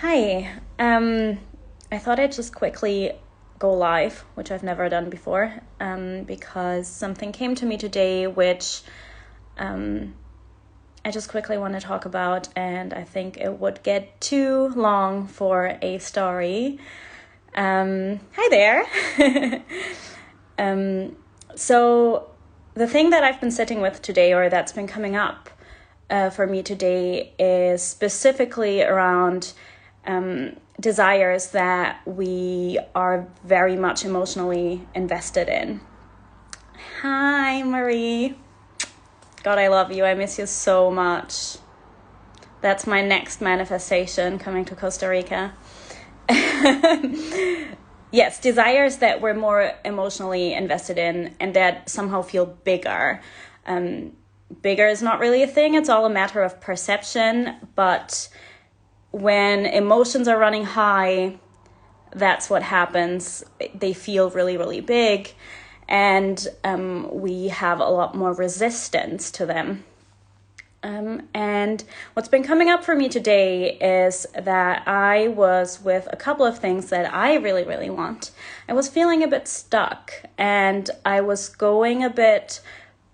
Hi. I thought I'd just quickly go live, which I've never done before, because something came to me today which I just quickly want to talk about, and I think it would get too long for a story. Hi there. So the thing that I've been sitting with today, or that's been coming up for me today, is specifically around desires that we are very much emotionally invested in. Hi, Marie. God, I love you. I miss you so much. That's my next manifestation, coming to Costa Rica. Yes, desires that we're more emotionally invested in and that somehow feel bigger. Bigger is not really a thing. It's all a matter of perception. But when emotions are running high, that's what happens. They feel really, really big. And we have a lot more resistance to them. And what's been coming up for me today is that I was with a couple of things that I really, really want. I was feeling a bit stuck, and I was going a bit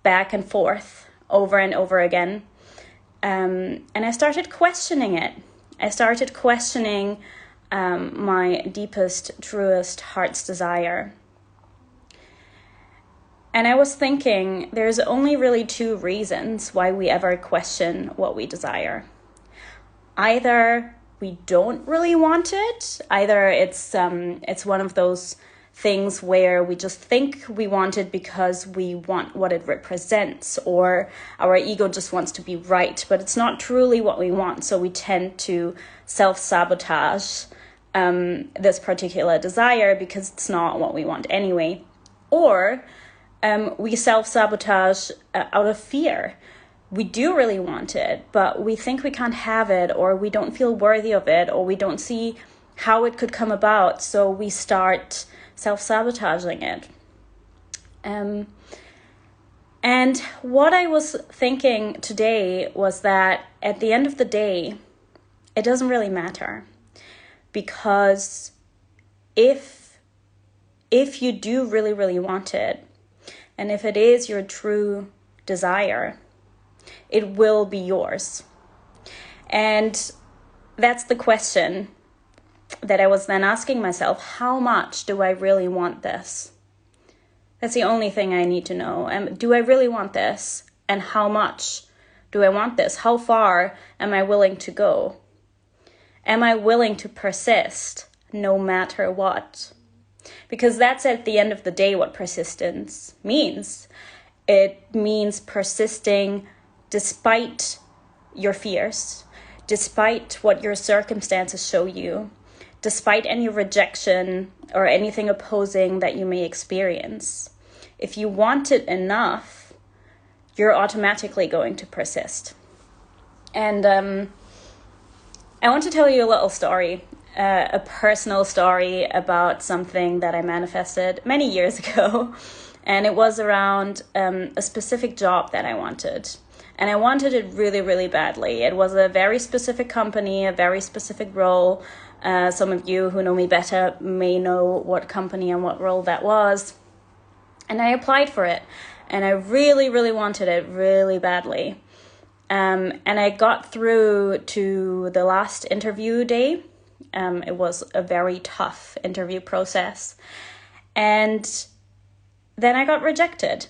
back and forth over and over again. And I started questioning it. I started questioning my deepest, truest heart's desire. And I was thinking, there's only really two reasons why we ever question what we desire. Either we don't really want it, either it's one of those things where we just think we want it because we want what it represents, or our ego just wants to be right, but it's not truly what we want, so we tend to self-sabotage this particular desire because it's not what we want anyway. Or we self-sabotage out of fear. We do really want it, but we think we can't have it, or we don't feel worthy of it, or we don't see how it could come about, so we start self-sabotaging it. And what I was thinking today was that at the end of the day, it doesn't really matter, because if you do really, really want it, and if it is your true desire, it will be yours. And that's the question that I was then asking myself: how much do I really want this? That's the only thing I need to know. Do I really want this? And how much do I want this? How far am I willing to go? Am I willing to persist no matter what? Because that's at the end of the day what persistence means. It means persisting despite your fears, despite what your circumstances show you, despite any rejection or anything opposing that you may experience. If you want it enough, you're automatically going to persist. And I want to tell you a little story. A personal story about something that I manifested many years ago. And it was around a specific job that I wanted. And I wanted it really, really badly. It was a very specific company, a very specific role. Some of you who know me better may know what company and what role that was. And I applied for it. And I really, really wanted it really badly. And I got through to the last interview day. It was a very tough interview process. And then I got rejected.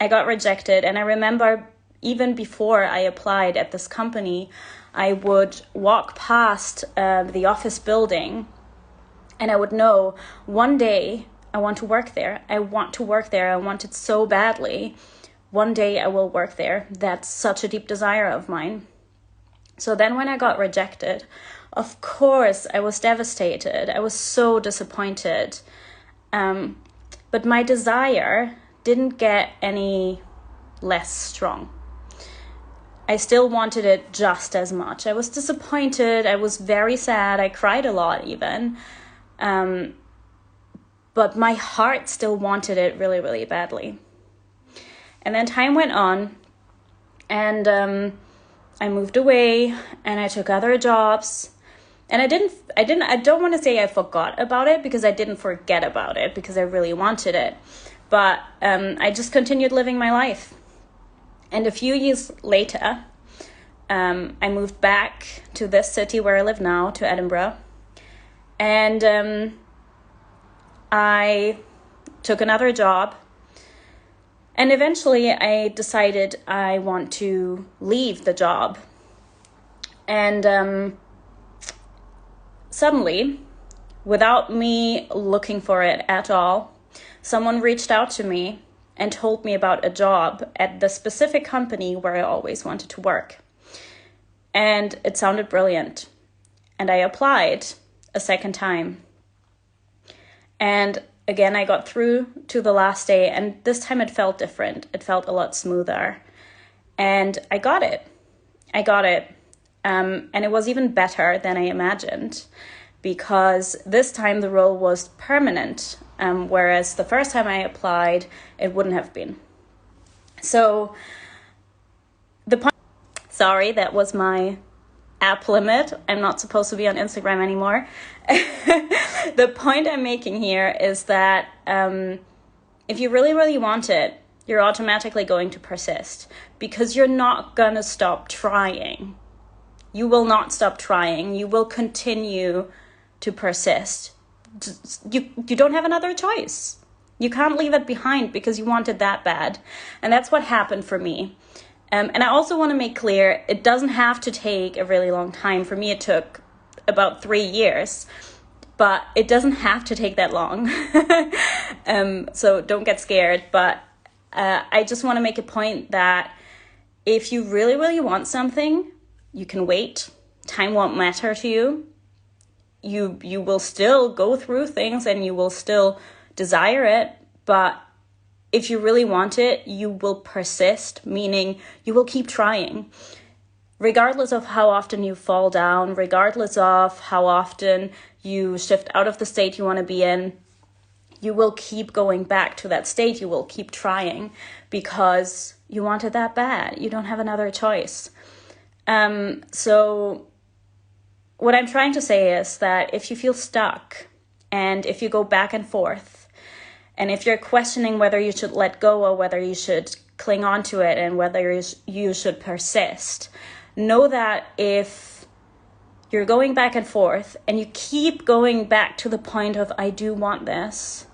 And I remember even before I applied at this company, I would walk past the office building and I would know one day I want to work there. I want it so badly. One day I will work there. That's such a deep desire of mine. So then when I got rejected, of course, I was devastated. I was so disappointed. But my desire didn't get any less strong. I still wanted it just as much. I was disappointed. I was very sad. I cried a lot even. But my heart still wanted it really, really badly. And then time went on, and I moved away and I took other jobs. And I don't want to say I forgot about it, because I didn't forget about it, because I really wanted it. But I just continued living my life. And a few years later, I moved back to this city where I live now, to Edinburgh. And I took another job. And eventually I decided I want to leave the job. And suddenly, without me looking for it at all, someone reached out to me and told me about a job at the specific company where I always wanted to work. And it sounded brilliant. And I applied a second time. And again, I got through to the last day, and this time it felt different. It felt a lot smoother. And I got it. And it was even better than I imagined, because this time the role was permanent, whereas the first time I applied, it wouldn't have been. So sorry, that was my app limit. I'm not supposed to be on Instagram anymore. The point I'm making here is that if you really, really want it, you're automatically going to persist, because you're not going to stop trying. You will not stop trying. You will continue to persist. You don't have another choice. You can't leave it behind because you want it that bad. And that's what happened for me. And I also want to make clear, it doesn't have to take a really long time. For me, it took about 3 years, but it doesn't have to take that long. So don't get scared. But I just want to make a point that if you really, really want something, you can wait. Time won't matter to you. You will still go through things and you will still desire it, but if you really want it, you will persist, meaning you will keep trying. Regardless of how often you fall down, regardless of how often you shift out of the state you want to be in, you will keep going back to that state. You will keep trying because you want it that bad. You don't have another choice. So what I'm trying to say is that if you feel stuck and if you go back and forth, and if you're questioning whether you should let go or whether you should cling on to it and whether you should persist, know that if you're going back and forth and you keep going back to the point of, I do want this,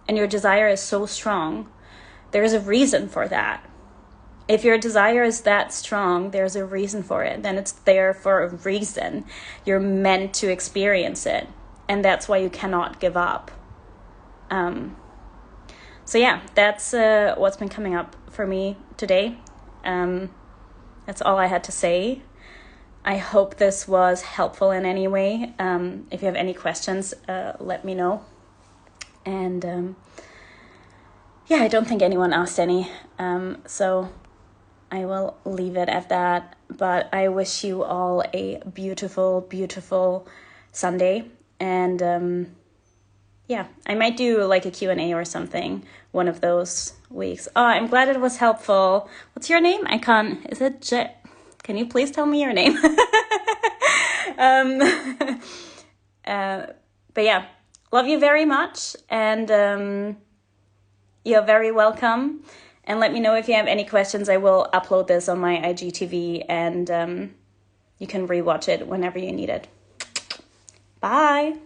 and your desire is so strong, there's a reason for that. If your desire is that strong, there's a reason for it. Then it's there for a reason. You're meant to experience it. And that's why you cannot give up. So yeah, that's what's been coming up for me today. That's all I had to say. I hope this was helpful in any way. If you have any questions, let me know. And yeah, I don't think anyone asked any. So I will leave it at that. But I wish you all a beautiful, beautiful Sunday. And yeah, I might do like a Q&A or something one of those weeks. Oh, I'm glad it was helpful. What's your name? I can't. Is it Jet? Can you please tell me your name? But yeah, love you very much. And you're very welcome. And let me know if you have any questions. I will upload this on my IGTV and you can rewatch it whenever you need it. Bye.